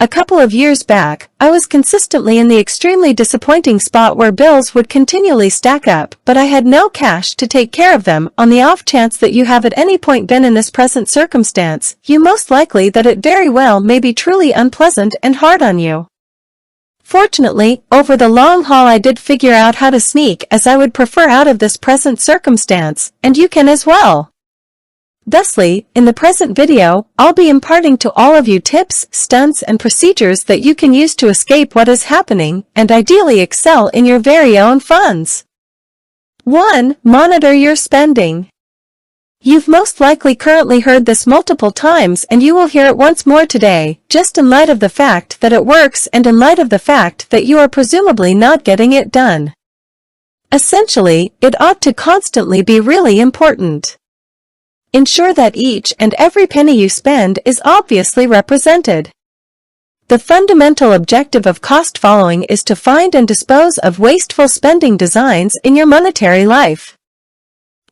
A couple of years back, I was consistently in the extremely disappointing spot where bills would continually stack up, but I had no cash to take care of them. On the off chance that you have at any point been in this present circumstance, you most likely that it very well may be truly unpleasant and hard on you. Fortunately, over the long haul I did figure out how to sneak as I would prefer out of this present circumstance, and you can as well. Thusly, in the present video, I'll be imparting to all of you tips, stunts, and procedures that you can use to escape what is happening and ideally excel in your very own funds. 1. Monitor your spending. You've most likely currently heard this multiple times and you will hear it once more today, just in light of the fact that it works and in light of the fact that you are presumably not getting it done. Essentially, it ought to constantly be really important. Ensure that each and every penny you spend is obviously represented. The fundamental objective of cost following is to find and dispose of wasteful spending designs in your monetary life.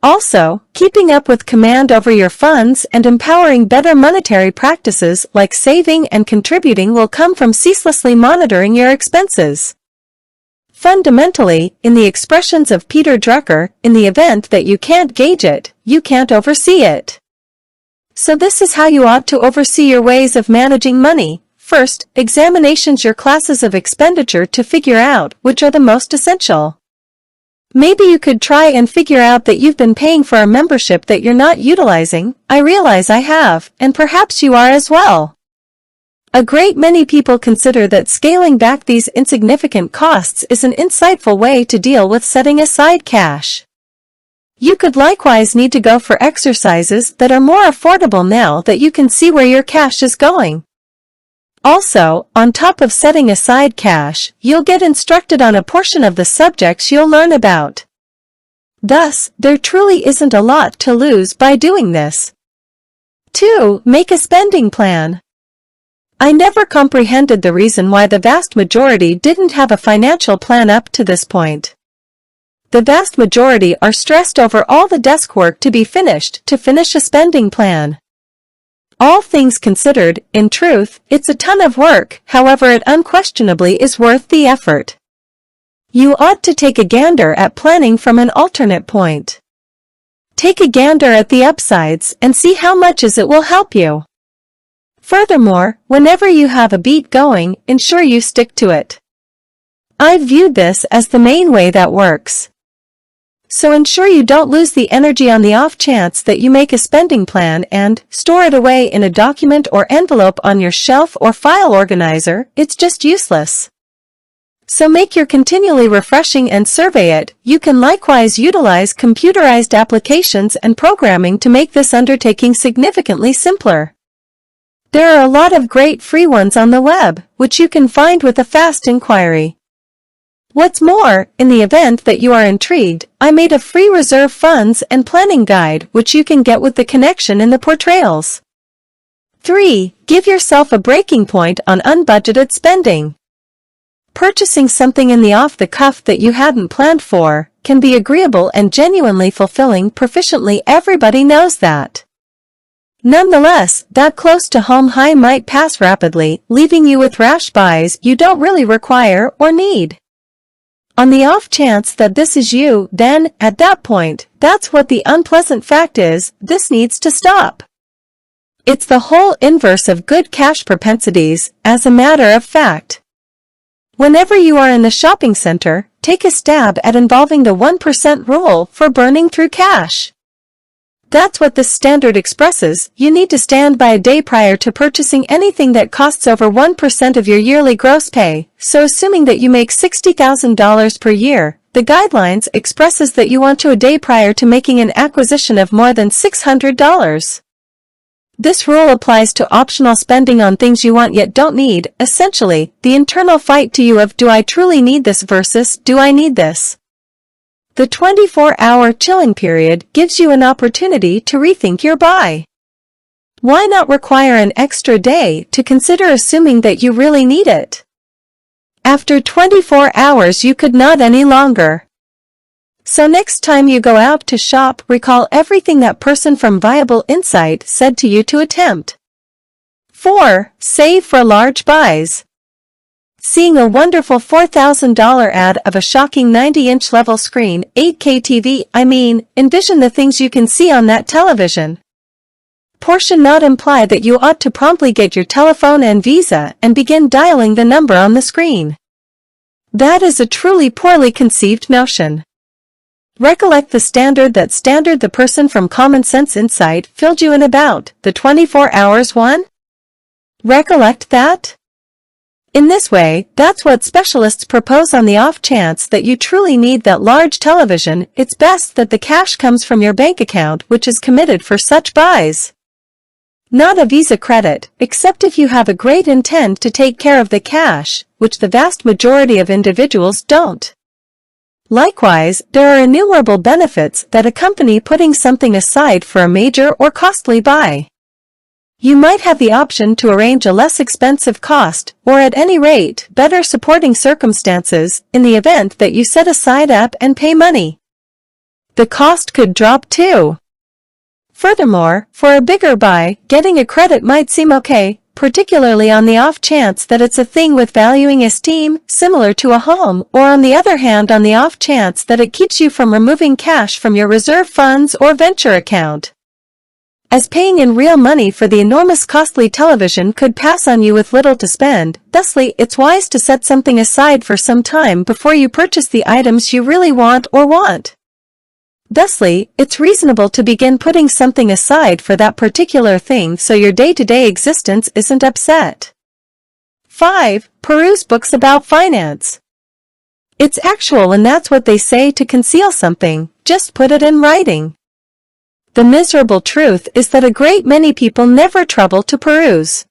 Also, keeping up with command over your funds and empowering better monetary practices like saving and contributing will come from ceaselessly monitoring your expenses. Fundamentally, in the expressions of Peter Drucker, in the event that you can't gauge it, you can't oversee it. So this is how you ought to oversee your ways of managing money. First, examinations your classes of expenditure to figure out which are the most essential. Maybe you could try and figure out that you've been paying for a membership that you're not utilizing. I realize I have, and perhaps you are as well. A great many people consider that scaling back these insignificant costs is an insightful way to deal with setting aside cash. You could likewise need to go for exercises that are more affordable now that you can see where your cash is going. Also, on top of setting aside cash, you'll get instructed on a portion of the subjects you'll learn about. Thus, there truly isn't a lot to lose by doing this. 2. Make a spending plan. I never comprehended the reason why the vast majority didn't have a financial plan up to this point. The vast majority are stressed over all the desk work to be finished to finish a spending plan. All things considered, in truth, it's a ton of work, however it unquestionably is worth the effort. You ought to take a gander at planning from an alternate point. Take a gander at the upsides and see how much it will help you. Furthermore, whenever you have a beat going, ensure you stick to it. I've viewed this as the main way that works. So ensure you don't lose the energy on the off chance that you make a spending plan and store it away in a document or envelope on your shelf or file organizer. It's just useless. So make your continually refreshing and survey it. You can likewise utilize computerized applications and programming to make this undertaking significantly simpler. There are a lot of great free ones on the web, which you can find with a fast inquiry. What's more, in the event that you are intrigued, I made a free reserve funds and planning guide which you can get with the connection in the portrayals. 3. Give yourself a breaking point on unbudgeted spending. Purchasing something in the off-the-cuff that you hadn't planned for can be agreeable and genuinely fulfilling. Proficiently everybody knows that. Nonetheless, that close-to-home high might pass rapidly, leaving you with rash buys you don't really require or need. On the off chance that this is you, then, at that point, that's what the unpleasant fact is, this needs to stop. It's the whole inverse of good cash propensities, as a matter of fact. Whenever you are in the shopping center, take a stab at involving the 1% rule for burning through cash. That's what this standard expresses. You need to stand by a day prior to purchasing anything that costs over 1% of your yearly gross pay. So assuming that you make $60,000 per year, the guidelines expresses that you want to a day prior to making an acquisition of more than $600. This rule applies to optional spending on things you want yet don't need, essentially, the internal fight to you of do I truly need this versus do I need this? The 24-hour chilling period gives you an opportunity to rethink your buy. Why not require an extra day to consider assuming that you really need it? After 24 hours you could not any longer. So next time you go out to shop, recall everything that person from Viable Insight said to you to attempt. 4. Save for large buys. Seeing a wonderful $4,000 ad of a shocking 90-inch level screen, 8K TV, envision the things you can see on that television. Portion not imply that you ought to promptly get your telephone and Visa and begin dialing the number on the screen. That is a truly poorly conceived notion. Recollect the standard the person from Common Sense Insight filled you in about, the 24 hours one? Recollect that? In this way, that's what specialists propose on the off chance that you truly need that large television. It's best that the cash comes from your bank account, which is committed for such buys. Not a Visa credit, except if you have a great intent to take care of the cash, which the vast majority of individuals don't. Likewise, there are innumerable benefits that accompany putting something aside for a major or costly buy. You might have the option to arrange a less expensive cost, or at any rate, better supporting circumstances, in the event that you set aside up and pay money. The cost could drop too. Furthermore, for a bigger buy, getting a credit might seem okay, particularly on the off chance that it's a thing with valuing esteem, similar to a home, or on the other hand on the off chance that it keeps you from removing cash from your reserve funds or venture account. As paying in real money for the enormous costly television could pass on you with little to spend, thusly it's wise to set something aside for some time before you purchase the items you really want. Thusly, it's reasonable to begin putting something aside for that particular thing so your day-to-day existence isn't upset. 5. Peruse books about finance. It's actual and that's what they say to conceal something, just put it in writing. The miserable truth is that a great many people never trouble to peruse.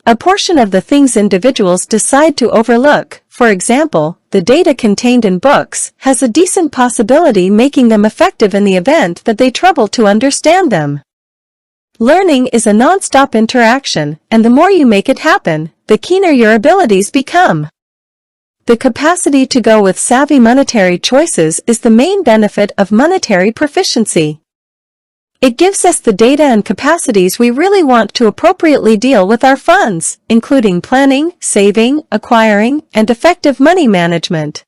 A portion of the things individuals decide to overlook, for example, the data contained in books, has a decent possibility making them effective in the event that they trouble to understand them. Learning is a non-stop interaction, and the more you make it happen, the keener your abilities become. The capacity to go with savvy monetary choices is the main benefit of monetary proficiency. It gives us the data and capacities we really want to appropriately deal with our funds, including planning, saving, acquiring, and effective money management.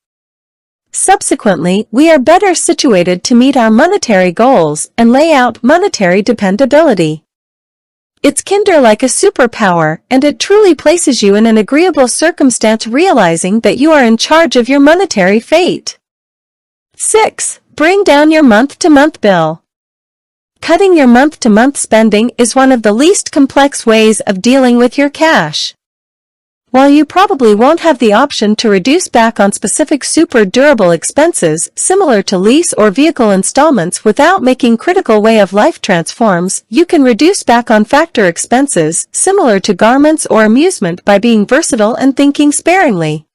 Subsequently, we are better situated to meet our monetary goals and lay out monetary dependability. It's kinder like a superpower, and it truly places you in an agreeable circumstance realizing that you are in charge of your monetary fate. 6. Bring down your month-to-month bill. Cutting your month-to-month spending is one of the least complex ways of dealing with your cash. While you probably won't have the option to reduce back on specific super durable expenses similar to lease or vehicle installments without making critical way of life transforms, you can reduce back on factor expenses similar to garments or amusement by being versatile and thinking sparingly.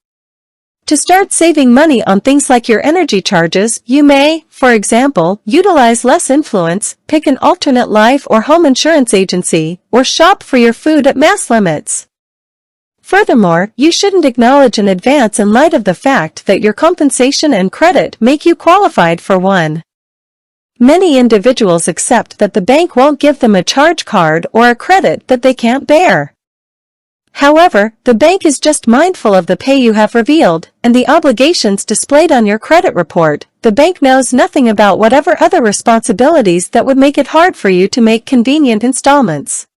To start saving money on things like your energy charges, you may, for example, utilize less influence, pick an alternate life or home insurance agency, or shop for your food at mass limits. Furthermore, you shouldn't acknowledge in advance in light of the fact that your compensation and credit make you qualified for one. Many individuals accept that the bank won't give them a charge card or a credit that they can't bear. However, the bank is just mindful of the pay you have revealed, and the obligations displayed on your credit report. The bank knows nothing about whatever other responsibilities that would make it hard for you to make convenient installments.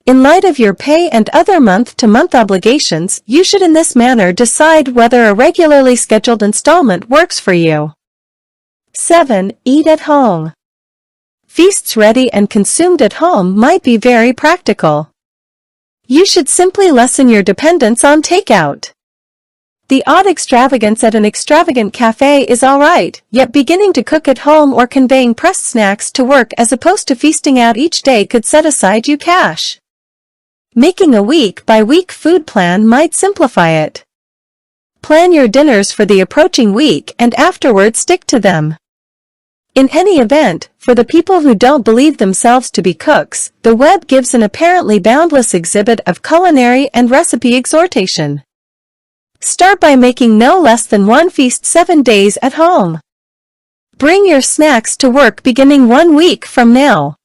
In light of your pay and other month-to-month obligations, you should in this manner decide whether a regularly scheduled installment works for you. 7. Eat at home. Feasts ready and consumed at home might be very practical. You should simply lessen your dependence on takeout. The odd extravagance at an extravagant cafe is alright, yet beginning to cook at home or conveying pressed snacks to work as opposed to feasting out each day could set aside you cash. Making a week-by-week food plan might simplify it. Plan your dinners for the approaching week and afterward stick to them. In any event, for the people who don't believe themselves to be cooks, the web gives an apparently boundless exhibit of culinary and recipe exhortation. Start by making no less than one feast 7 days at home. Bring your snacks to work beginning 1 week from now.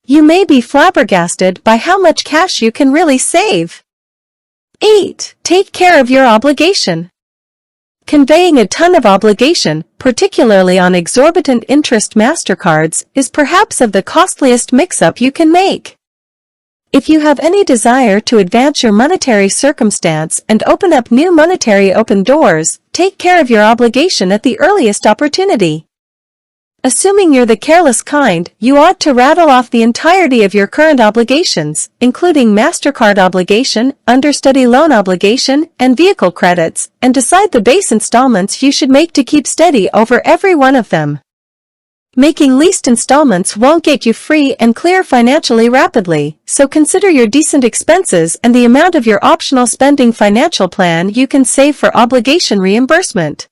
You may be flabbergasted by how much cash you can really save. 8. Take care of your obligation. Conveying a ton of obligation, particularly on exorbitant interest MasterCards, is perhaps of the costliest mix-up you can make. If you have any desire to advance your monetary circumstance and open up new monetary open doors, take care of your obligation at the earliest opportunity. Assuming you're the careless kind, you ought to rattle off the entirety of your current obligations, including MasterCard obligation, understudy loan obligation, and vehicle credits, and decide the base installments you should make to keep steady over every one of them. Making least installments won't get you free and clear financially rapidly, so consider your decent expenses and the amount of your optional spending financial plan you can save for obligation reimbursement.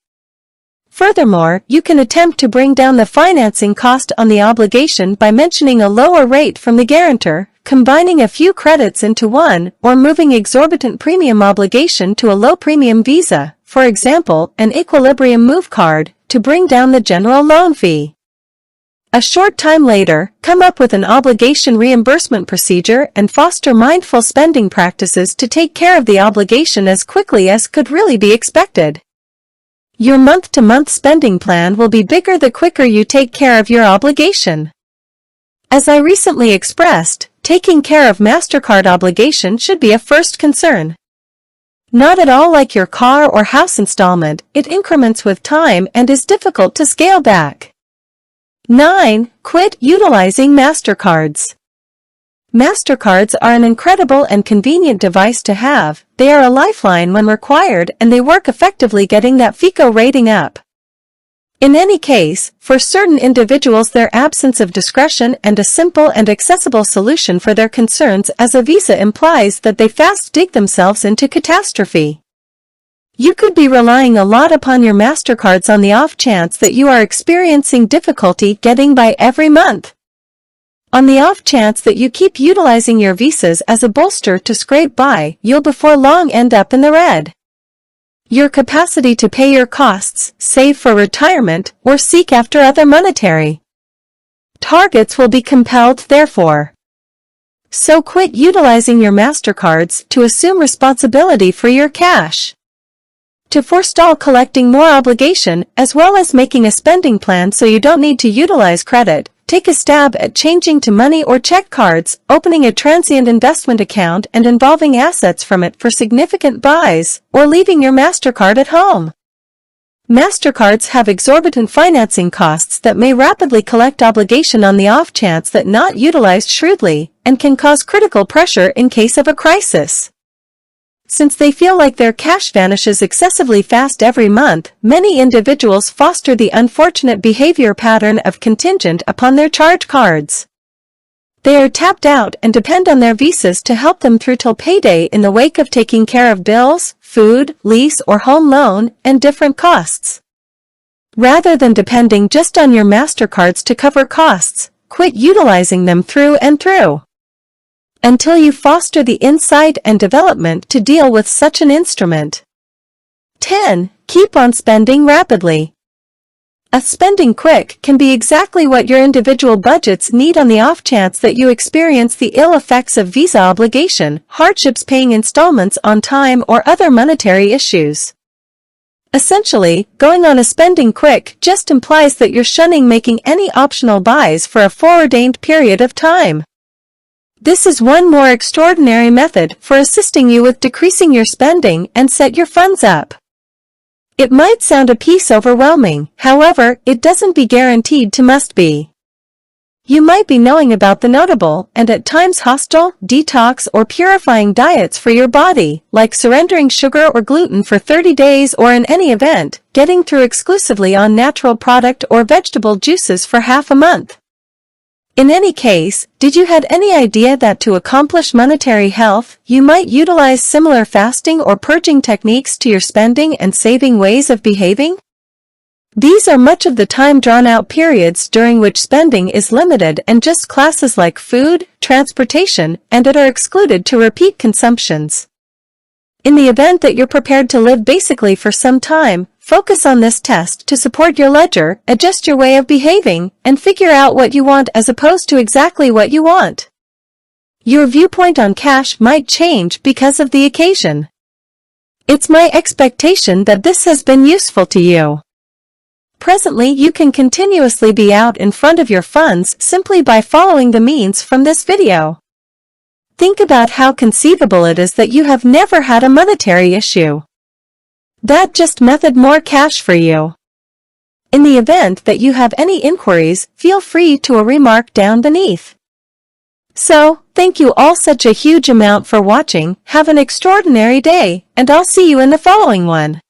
Furthermore, you can attempt to bring down the financing cost on the obligation by mentioning a lower rate from the guarantor, combining a few credits into one, or moving exorbitant premium obligation to a low-premium visa, for example, an equilibrium move card, to bring down the general loan fee. A short time later, come up with an obligation reimbursement procedure and foster mindful spending practices to take care of the obligation as quickly as could really be expected. Your month-to-month spending plan will be bigger the quicker you take care of your obligation. As I recently expressed, taking care of MasterCard obligation should be a first concern. Not at all like your car or house installment, it increments with time and is difficult to scale back. 9. Quit utilizing MasterCards. MasterCards are an incredible and convenient device to have. They are a lifeline when required and they work effectively getting that FICO rating up. In any case, for certain individuals their absence of discretion and a simple and accessible solution for their concerns as a visa implies that they fast dig themselves into catastrophe. You could be relying a lot upon your MasterCards on the off chance that you are experiencing difficulty getting by every month. On the off chance that you keep utilizing your visas as a bolster to scrape by, you'll before long end up in the red. Your capacity to pay your costs, save for retirement, or seek after other monetary targets will be compelled therefore. So quit utilizing your MasterCards to assume responsibility for your cash. To forestall collecting more obligation, as well as making a spending plan so you don't need to utilize credit, take a stab at changing to money or check cards, opening a transient investment account and involving assets from it for significant buys, or leaving your MasterCard at home. MasterCards have exorbitant financing costs that may rapidly collect obligation on the off chance that not utilized shrewdly, and can cause critical pressure in case of a crisis. Since they feel like their cash vanishes excessively fast every month, many individuals foster the unfortunate behavior pattern of contingent upon their charge cards. They are tapped out and depend on their visas to help them through till payday in the wake of taking care of bills, food, lease or home loan, and different costs. Rather than depending just on your MasterCards to cover costs, quit utilizing them through and through. Until you foster the insight and development to deal with such an instrument. 10. Keep on spending rapidly. A spending quick can be exactly what your individual budgets need on the off chance that you experience the ill effects of visa obligation, hardships paying installments on time or other monetary issues. Essentially, going on a spending quick just implies that you're shunning making any optional buys for a foreordained period of time. This is one more extraordinary method for assisting you with decreasing your spending and set your funds up. It might sound a piece overwhelming, however, it doesn't be guaranteed to must be. You might be knowing about the notable, and at times hostile, detox or purifying diets for your body, like surrendering sugar or gluten for 30 days or in any event, getting through exclusively on natural product or vegetable juices for half a month. In any case, did you had any idea that to accomplish monetary health, you might utilize similar fasting or purging techniques to your spending and saving ways of behaving? These are much of the time drawn-out periods during which spending is limited and just classes like food, transportation, and it are excluded to repeat consumptions. In the event that you're prepared to live basically for some time, Focus on this test to support your ledger, adjust your way of behaving, and figure out what you want as opposed to exactly what you want. Your viewpoint on cash might change because of the occasion. It's my expectation that this has been useful to you. Presently, you can continuously be out in front of your funds simply by following the means from this video. Think about how conceivable it is that you have never had a monetary issue. That just method more cash for you. In the event that you have any inquiries, feel free to remark down beneath. So, thank you all such a huge amount for watching, have an extraordinary day, and I'll see you in the following one.